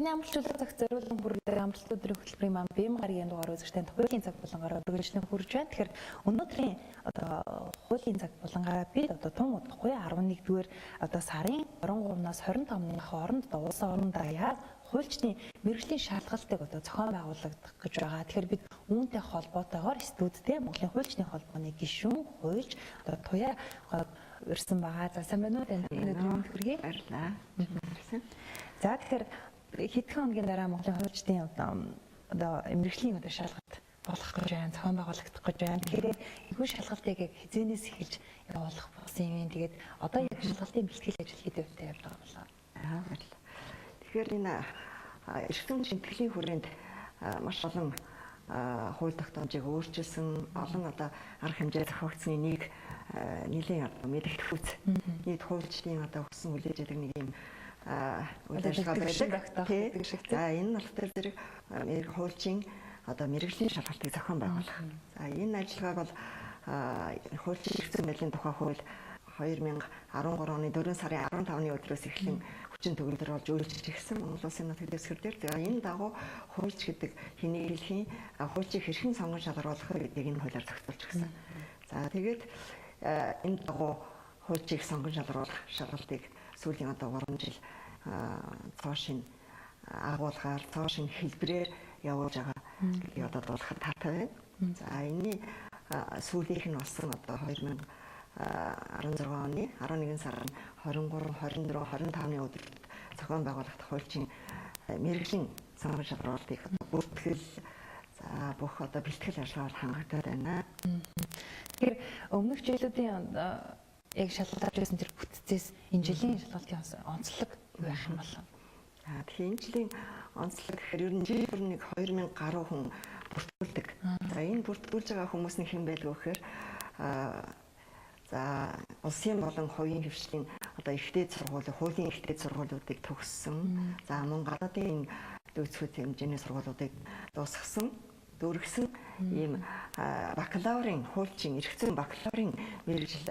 Таны амралтчуулга цагт зориулсан хүрээлэн амралт өдрийн хөтөлбөрийн маань бие махбодын дугаар үзэгчдэнд хуулийн цаг булангаар үргэлжлэн хүрж байна. Тэгэхээр өнөөдрийн хуулийн цаг булангаа бид тун удахгүй 11-р сарын 23-наас 25-ны хооронд улсын орон даяар хуульчны мэргэжлийн шаардлагыг зохион байгуулагдах гэж байгаа. Тэгэхээр бид үүнтэй холбоотойгоор студидтэй Монголын хуульчны холбооны гишүүн хуульч туяа ирсэн байгаа. За сайн байна уу? Өнөөдрийн хүргэе. Баярлалаа. За тэгэхээр хэдхэн хоногийн дараа Монголын хуульчдын мэргэжлийн шалгалт болох гэж байна, зохион байгуулагдах гэж байна. Тэгэхээр энэхүү шалгалтыг хизээнээс эхэлж явуулах болсон юм. Тэгээд одоо яг шалгалтын бэлтгэл ажил хэд өвтэй явж байгаа болоо. Баярлалаа. Тэгэхээр энэ эрхэм шинтгэлийн хүрээнд маш олон хууль тогтоомжийг өөрчилсөн, олон арга хэмжээ зохиогдсны нэлийн мэдээлэлхүүц нийт хуульчдын өгсөн хүлээж авдаг нэг юм үйл ажиллагаа байдаг. За энэ нь болохоор зэрэг хуульчийн мэргэжлийн шалгалтыг зохион байгуулах. За энэ ажиллагааг бол хуульчийн эрхцэн байдлын тухай хууль 2013 оны 4 сарын 15-ны өдрөөс эхлэн хүчин төгөлдөр болж үйлчилж ирсэн Монгол Улсын нутаг дэвсгэр дээр. За энэ дагуу хуульч гэдэг хэний хэлхийн хуульчийг хэрхэн сонгон шалгаруулах гэдгийг энэ хуулиар зохицуулж өгсөн. За тэгээд энэ дагуу хуульчийг сонгон шалгаруулах шалгалтыг сүүлийн 3 жил цоошин агуулгаар цоошин хэлбэрээр явуулж байгаа гэдгийг дуулахад таатай байна. За энэний сүүлийнх нь болсон 2016 оны 11 сарын 23, 24, 25-ны өдрөд зохион байгуулагдах хуульчийн мэргэжлийн сонгон шалгаруулалтыг бүртгэл бүх бэлтгэл ажиллагаар хангагдаад байна. Тэгэхээр өмнөх жилүүдийн яг шалгалт авч байсан тэр бүтцээс энэ жилийн шалгалтын онцлог юу байх юм бол? Тэгэхээр энэ жилийн онцлог гэхээр ер нь жил бүр нэг 2000 гаруй хүн бүртгүүлдэг. За энэ бүртгүүлж байгаа хүмүүс нь хэн байдг вэ гэхээр за улсын болон хувийн хвшлийн ихтэй сургуулийн хуулийн ихтэй сургуулиудыг төгссөн. За мөн гадаадын дүүцхүүд хэмжээний сургуулиудыг дуусгасан, дүүргэсэн ийм бакалаврын хуульчийн эрхцэн бакалаврын мэргэжил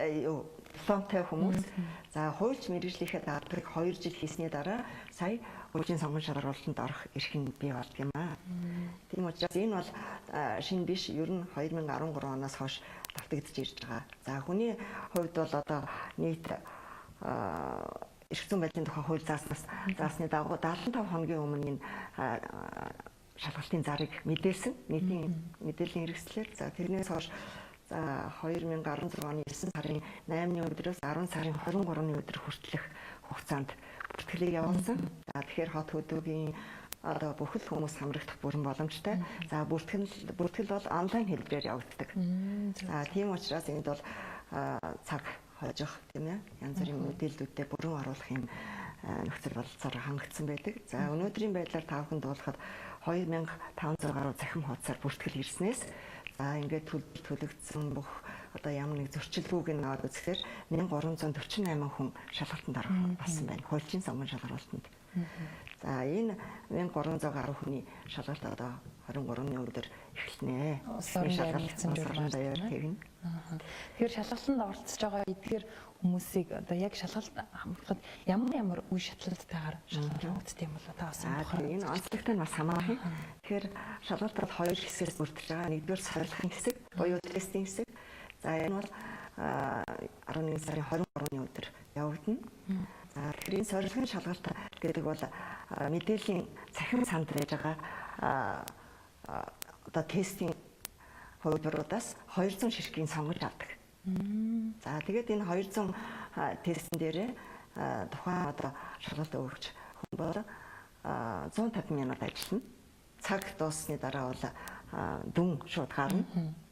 дипломтой хүмүүс. За хуульч мэргэжлийнхээ даатгыг 2 жил хийсний дараа сая хуулийн сонгон шалгаруулалтанд орох эрх нь бий болд юм аа. Тийм учраас энэ бол шинэ биш, ер нь 2013 оноос хойш давтагдж ирж байгаа. За хүний хувьд бол нийт эрхцэн байдлын тухай хууль заасны дагуу 75 хоногийн өмнө энэ шалгалтын зарыг мэдээлсэн, нийтийн мэдээллийн хэрэгслээр. За тэрнээс хойш 2016 оны 9 сарын 8-ны өдрөөс 10 сарын 23-ны өдөр хүртэлх хугацаанд бүртгэлийг явуулсан. За тэгэхээр хот хөдөөгийн бүхэл хүмүүс хамрагдах бүрэн боломжтой. За бүртгэл бол онлайн хэлбэрээр явагддаг. За тийм учраас энд бол цаг хожих тийм ээ янз бүрийн мэдээллүүдтэй бүрэн оруулах юм нөхцөл бололцоор хангагдсан байдаг. За өнөөдрийн байдлаар та бүхэнд дуулахад 2500 гаруй захим хуудасаар бүртгэл ирснээс за ингээд төлөгдсөн бүх ямар нэг зөрчилгүйг нь аваад үзэхээр 1348 хүн шалгалтанд орох болсон байна. Хуульчийн сонгон шалгаруулалтанд. За энэ 1300 гаруй хүний шалгалт 23-ны өдөр эхэлнэ. Шалгалтын даяар тэгнэ. Тэгэхээр шалгалтанд оролцож байгаа эдгээр хүмүүсийг яг шалгалт хамрахад ямар үе шатлалтайгаар шалгалт өгдөг юм бол та бас энэ онцлогтой нь бас хамаарах юм. Тэгэхээр шалгалт бол 2 хэсгээс бүрдэж байгаа. Нэгдүгээр сорилгын хэсэг, буюу тестийн хэсэг. За энэ бол 11 сарын 23-ны өдөр явагдана. За тэгэхээр энэ сорилгын шалгалт гэдэг бол мэдээллийн цахим санд байж байгаа тестийн хувилбаруудаас 200 ширхгийн сонгож авдаг. За тэгээд энэ 200 тестэн дээрээ тухайн шалгалт өгөгч хүн бол 150 минут ажиллана. Цаг дууссаны дараа бол дүн шууд гарна.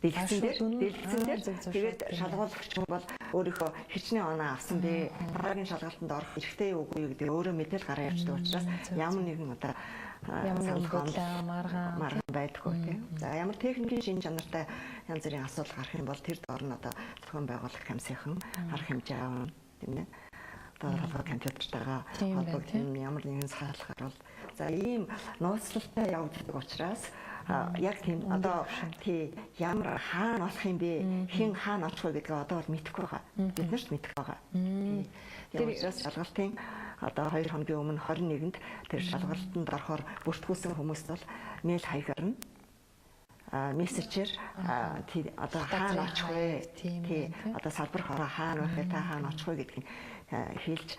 Дэлгэцэн дээр тэгээд шалгуулагч бол өөрийнхөө хичнээн оноо авсан бэ, дараагийн шалгалтанд орох эрхтэй үгүй юу гэдэг өөрөө мэдээл гараа явуулдаг учраас ямар нэгэн маргаан байдаггүй тийм. За ямар техникийн шин чанартай янз бүрийн асуудал гарах юм бол тэр доор нь зохион байгуулах комиссийн арга хэмжээ авна тийм ээ. Толгой компьютертайгаа холбогдсон ямар нэгэн сахалгаар бол за ийм нууцлалтай явагддаг учраас яг тийм ямар хаана болох юм бэ, хэн хаана очих вэ гэдгээ одоо бол мэдэхгүй байгаа. Бид нарт мэдэхгүй байгаа. Тэр учраас шалгалтын одоо 2 хоногийн өмнө 21-нд тэр шалгалтанд орохоор бүртгүүлсэн хүмүүст бол мэйл хаягаар нь мессежээр одоо хаана очих вэ? Тий одоо салбар хороо хаана байх вэ? Та хаана очих вэ гэдгийг хэлж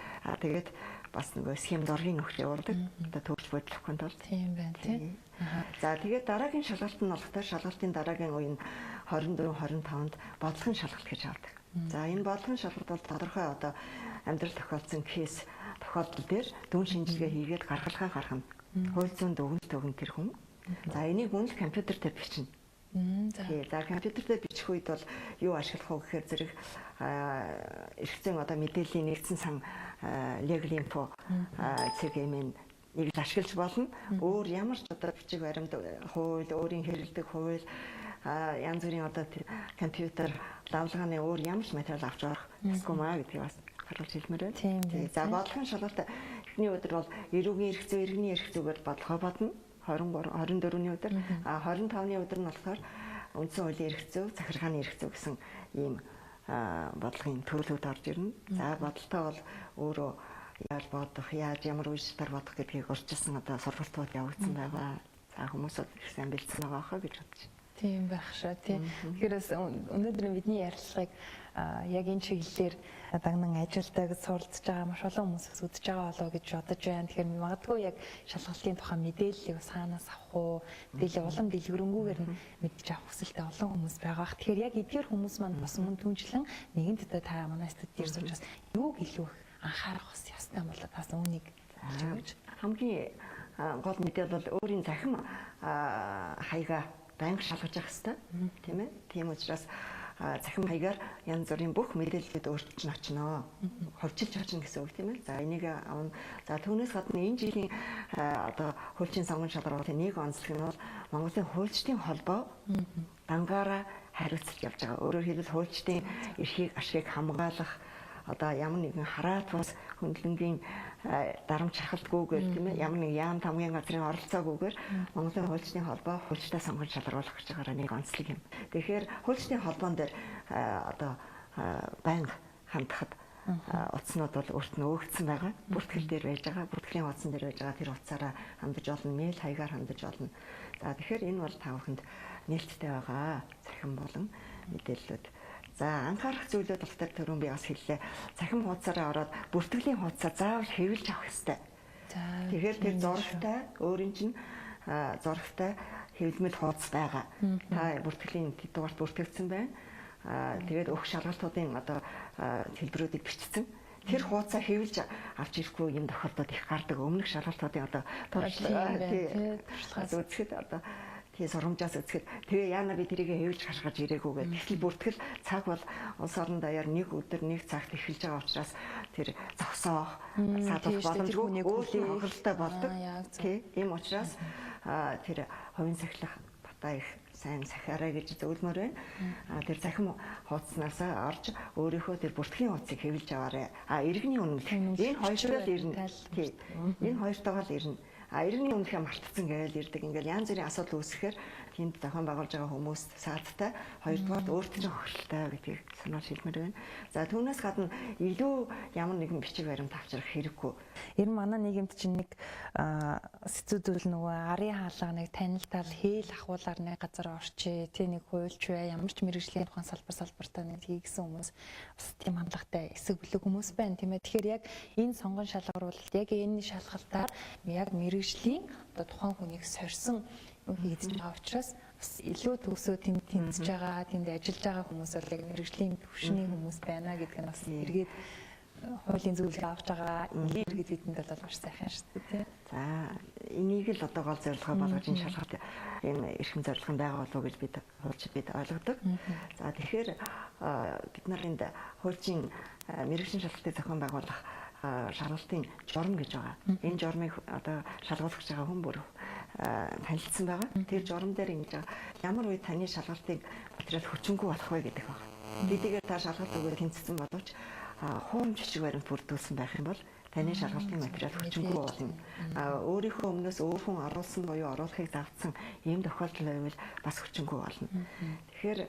тэгээд бас нөгөө схем доргийн нөхцөл явуулдаг. Одоо төвч бодлохын тулд. Тийм байна тий. За тэгээд дараагийн шалгалт нь болохоор шалгалтын дараагийн үе нь 24 25-нд бодлогын шалгалт гэж авдаг. За энэ бодлогын шалгалт бол тодорхой одоо амьдрал тохиолдсон кейс тохиолдол дээр дүн шинжилгээ хийгээд гаргалгаа гаргах нь хууль зүйн дүгнэлт өгөн тэр хүн. За энийг мөн л компьютер дээр бичнэ. За компьютер дээр бичих үед бол юу ашиглах вэ гэхээр зэрэг эрх зүйн одоо мэдээллийн нэгдсэн сан legal info CGM-ийн нэг л ашиглаж болно. Өөр ямар ч одоо бичиг баримт хууль, өөрийн хэрэглэдэг хууль янз бүрийн одоо компьютер давлгааны өөр ямар ч материал авч орох ёсгүй маа гэдгийг бас харуулж хэлмээр байна. За бодлогын шалгалт эхний өдөр бол эрүүгийн эрх зүй, иргэний эрх зүйгээр бодлогоо бодно. 24-ний өдөр 25-ны өдөр нь болохоор үндсэн хуулийн эрх зүй, захиргааны эрх зүй гэсэн ийм бодлогын төрлүүд орж ирнэ. За бодолтой бол өөрөө яаж бодох, яаж ямар үе шатаар бодох гэдгийг урьдчилсан одоо сургалтууд явагдсан байгаа. За хүмүүс их сайн бэлдсэн байгаа хаа гэж бодож байна. Тийм байх шүү тий. Тэгэхээр өнөөдөр бидний ярилцлагыг яг энэ чиглэлээр дагнан ажилдаг, суралцж байгаа маш олон хүмүүс үзэж байгаа болоо гэж бодож байна. Тэгэхээр магадгүй яг шалгалтын тухай мэдээллийг бас хаанаас авах уу? Мэдээлэл улам дэлгэрэнгүйгээр нь мэдж авах хүсэлтэй олон хүмүүс байгаа. Тэгэхээр яг эдгээр хүмүүс маань бас мөн түнчлэн нэгэнт та манай студид ирж бас юу илүү их анхаарах бас ёстой юм болоо бас үүнийг хэлж өгөөч. Хамгийн гол мэдээлэл бол өөрийн захим хаягаа банк шалгаж явах хэрэгтэй тийм ээ. Тийм учраас захим хаягаар янз бүрийн бүх мэдээллүүд өөрчлөж очно. Ховчилж очно гэсэн үг тийм ээ. За энийг авна. За түүнээс гадна энэ жилийн одоо хуульчийн сонгон шалгалтын нэг онцлог нь бол Монголын хуульчдын холбоо дангаараа хариуцж явж байгаа. Өөрөөр хэлбэл хуульчдын эрхийг ашгийг хамгаалах одоо ямар нэгэн хараат бас хөндлөнгийн дарамт шахалтгүйгээр тийм ээ ямар нэг яам тамгийн газрын оролцоогүйгээр Монголын хуульчдын холбоо хуульчдаа сонгон шалгаруулах гэж байгаа нэг онцлог юм. Тэгэхээр хуульчдын холбоон дээр одоо банк хандхад утаснууд бол өөрт нь өөгдсөн байгаа. Бүртгэл дээр байж байгаа, бүртгэлийн утсан дээр байж байгаа тэр утсаараа хандаж болно, мэйл хаягаар хандаж болно. За тэгэхээр энэ бол та бүхэнд нээлттэй байгаа захин болон мэдээллүүд. За анхаарах зүйлүүд болохоор түрүүн би бас хэллээ. Захим хуудасаараа ороод бүртгэлийн хуудасаа заавал хэвлэж авах хэрэгтэй. Тэгэхээр тэр зурагтай өөрийн чинь зурагтай хэвлэмэл хуудас байгаа. Та бүртгэлийн дугаарт бүртгэгдсэн байна. Тэгээд өгөх шалгалтуудын одоо хэлбэрүүдийг бичсэн. Тэр хуудасаа хэвлэж авч ирэхгүй юм тохиолдолд их гардаг. Өмнөх шалгалтуудын одоо туршлагаа үзэхэд одоо сургамжаас үзэхэд тэгээ яана би тэрийг хэвлэж хашгирж ирээгүй гэдэг. Тэгтэл бүртгэл цаг бол улс орон даяар нэг өдөр нэг цагт эхэлж байгаа учраас тэр зогсоох, саадах боломжгүй өөрийн хохиролтой болдог. Тийм учраас тэр хувийн сахилах бата их сайн сахиараа гэж зөвлөмөр байна. Тэр захим хуудаснаас орж өөрийнхөө тэр бүртгэлийн хуудсыг хэвлэж аваарай. Иргэний үнэмлэх. Энэ хоёртойгоо ирнэ. Энэ хоёртойгоо л ирнэ. Иргэний өмнөхөө мартцсан гээл ирдэг. Ингээл янз бүрийн асуудал үүсгэхээр тэнд зохион байгуулж байгаа хүмүүс саадтай, хоёрдугаар өөртөө хохиролтой гэдгийг сануулж хэлмээр байна. За түүнээс гадна илүү ямар нэгэн бичиг баримт авчрах хэрэггүй. Ер нь манай нийгэмд чинь нэг сэцүүдүүл нөгөө арын хаалганыг танилтал хээл ахуулаар нэг газар орчээ. Тэ нэг хуульч бай, ямар ч мэрэгжлийн тухайн салбартаа нэг хийгсэн хүмүүс бас тийм хандлагатай эсэг бүлэг хүмүүс байна тийм ээ. Тэгэхээр яг энэ сонгон шалгаруулалт яг энэ шалгалтаар яг мэрэгжлийн одоо тухайн хүнийг сорьсон хийгдэж байгаа учраас бас илүү төгсөө тэнд тэмцэж байгаа, тэнд ажиллаж байгаа хүмүүс бол яг мэрэгжлийн төвшний хүмүүс байна гэдэг нь бас эргээд хуулийн зөвлөгөө авч байгаа эргээд бидэнд бол маш сайхан шүү дээ тий. За энийг л одоо гол зорилгоо болгож энэ шалгалт энэ эрхэм зорилго нь байгаа болов уу гэж бид ойлгодог. За тэгэхээр бид нар энд хуульчийн мэрэгжлийн шалгалтыг зохион байгуулах шалгалтын журам гэж байгаа. Энэ журмыг одоо шалгуулах гэж байгаа хүн бүр танилцсан байгаа. Тэр журам дээр ингэж ямар үе таны шалгалтыг материал хүчингүй болох вэ гэдэг байна. Тэдгээр та шалгалт өгөө тэнцсэн боловч хуум жижиг баримт бүрдүүлсэн байх юм бол таны шалгалтын материал хүчингүй болно. Өөрийнхөө өмнөөс өөр хүн оруулсан буюу оруулахыг завдсан ийм тохиолдол байвал бас хүчингүй болно. Тэгэхээр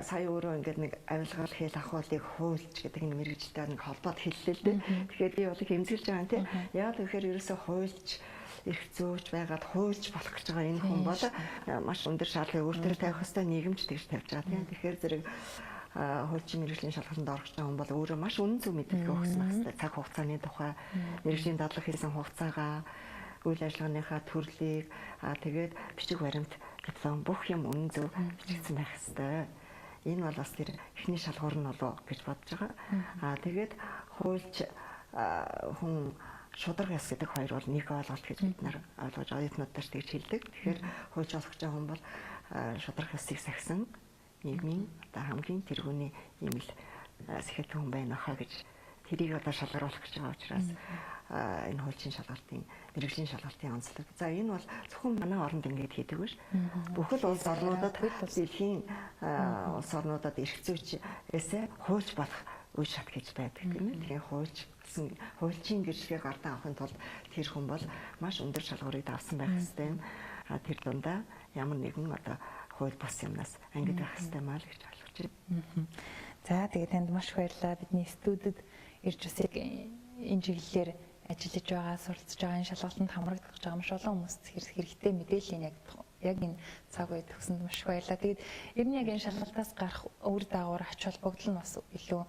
сая өөрөө ингээд нэг авилгал хэл ахуулыг хуульч гэдэг нэг мэргэжилтэй нэг холбоод хэллээ л дээ. Тэгэхээр би бол хэмзэлж байгаа юм тийм. Яг тэгэхээр ерөөсөө хуульч эрх зөөж байгаад хуульч болох гэж байгаа энэ хүн бол маш өндөр шаардлагыг өөртөө тавих хэвээр нийгэмч тэгж тавьж байгаа тийм. Тэгэхээр зэрэг хуульчийн мэргэжлийн шалгалтанд орох гэж байгаа хүн бол өөрөө маш үнэн зөв мэдээлэл өгсөн хэвээр цаг хугацааны тухай мэргэжлийн дадлаг хийсэн хугацаагаа үйл ажиллагааныхаа төрлийг тэгээд бичиг баримт гэсэн бүх юм үнэн зөв бичигдсэн байх хэвээр. Энэ бол бас тэр эхний шалгуур нь болов гэж бодож байгаа. Тэгээд хуульч хүн шударга яс гэдэг хоёр бол нэг ойлголт гэж бид нар ойлгож оюутнуудаас тэгж хэлдэг. Тэгэхээр хуульч болох гэж байгаа хүн бол шударга ясыг сахисан нийгмийн одоо хамгийн тэргүүний юм л сэхэтэн хүн байна хаа гэж тэрийг одоо шалгаруулах гэж байгаа учраас энэ хуульчийн шалгалтын мэргэжлийн шалгалтын онцлог. За энэ бол зөвхөн манай оронд ингэж хийдэг биш. Бүхэл улс орнуудад дэлхийн улс орнуудад эрх зүйчээсээ хуульч болох үе шат гэж байдаг тийм ээ. Тэгэхээр хуульчийн гэрчлэгийг гардан авахын тулд тэр хүн бол маш өндөр шалгуурыг давсан байх ёстой юм. Тэр дундаа ямар нэгэн одоо хууль бус юмнаас ангид байх ёстой маа л гэж ойлгож байна. За тэгээд танд маш баярлалаа. Бидний студид ирж бас яг энэ чиглэлээр ажиллаж байгаа, суралцж байгаа, энэ шалгалтанд хамрагдаж байгаа маш олон хүмүүст хэрэгтэй мэдээллийн яг энэ цаг үед төгсөнд маш баярлалаа. Тэгээд ер нь яг энэ шалгалтаас гарах өвөр дагавар ач холбогдол нь бас илүү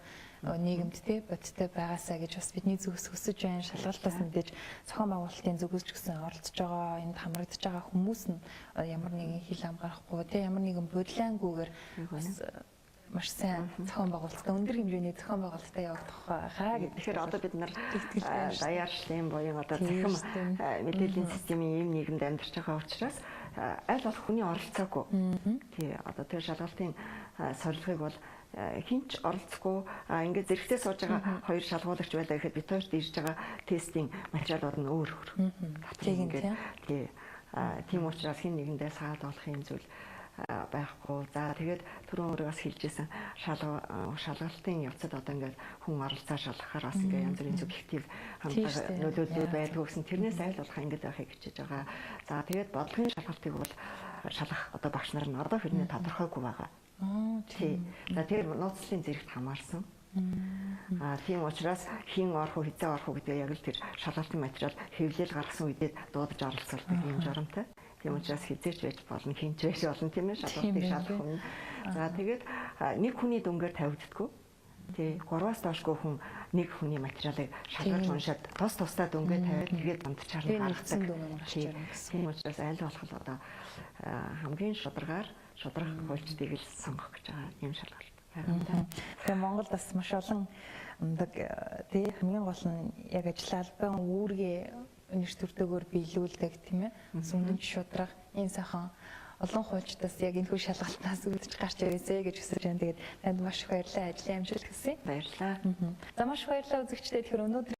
нийгэмдтэй бодиттой байгаасаа гэж бас бидний зүгээс хүсэж байна. Шалгалтаас мэдээж зохион байгуулалтын зүгээс ч гэсэн оролцож байгаа, энд хамрагдаж байгаа хүмүүс нь ямар нэгэн хил ам гарахгүй, ямар нэгэн бодлонгүйгээр бас маш сайн зохион байгуулалттай өндөр хэмжээний зохион байгуулалттай явагдах хаа гэдэг. Тэгэхээр одоо бид нар даяаршлын буюу одоо захим мэдээллийн системийн ийм нийгэмд амьдарч байгаа учраас аль болох хүний оролцоогүй. Тий одоо тэр шалгалтын сорилгыг бол хинч оролцохгүй ингээд зэрэгтэй сууж байгаа хоёр шалгуулагч байлаа гэхэд бид хоёрт ирж байгаа тестийн материалууд нь өөр өөр. Тий тийм учраас хин нэгэндээ саад болох юм зүйл байхгүй. За тэгээд түрүүн өөрөө бас хэлжсэн шалгалтын явцад одоо ингээд хүн оролцоо шалгахаар бас ингээд янз бүрийн субъектив хандлага нөлөөлөл байдаг гэсэн тэрнээс айл болох ингээд байхыг хичээж байгаа. За тэгээд бодлогын шалгалтыг бол шалгах одоо багш нар нь одоо хэрнээ тодорхойгүй байгаа. Тий. За тэр нууцлалын зэрэгт хамаарсан. Тийм учраас хин орох уу хизээ орох уу гэдэг яг л тэр шалгалтын материал хэвлэл гаргасан үедээ дуудаж оролцуулдаг юм жоромтой. Тийм учраас хизээч байж болно, хинч байж болно тийм ээ шалгалтыг шалгах хүн. За тэгээд нэг хүний дүнгээр тавигддаггүй. Тий, 3-аас доошгүй хүн нэг хүний материалыг шалгаж уншаад тусдаа дүнгээ тавиад тэгээд дундчаар нь гаргацсан дүнээр гарч ирнэ гэсэн. Тийм учраас аль болох одоо хамгийн шударгаар шудрах хуульчдыг л сонгох гэж байгаа юм шалгалт. Тэгэхээр Монголд бас маш олон тий хамгийн гол нь яг ажил албан үүргээ нэр төртөөгөр биелүүлдэг тийм ээ. Сүмдэн шудрах энэ сайхан олон хуульчдаас яг энэ хүү шалгалтнаас үүдэж гарч ирээсэй гэж хүсэж байна. Тэгээд танд маш их баярлалаа. Ажлын амжилт хүсье. Баярлалаа. За маш баярлалаа үзэгчдээ. Тэгэхээр өнөөдөр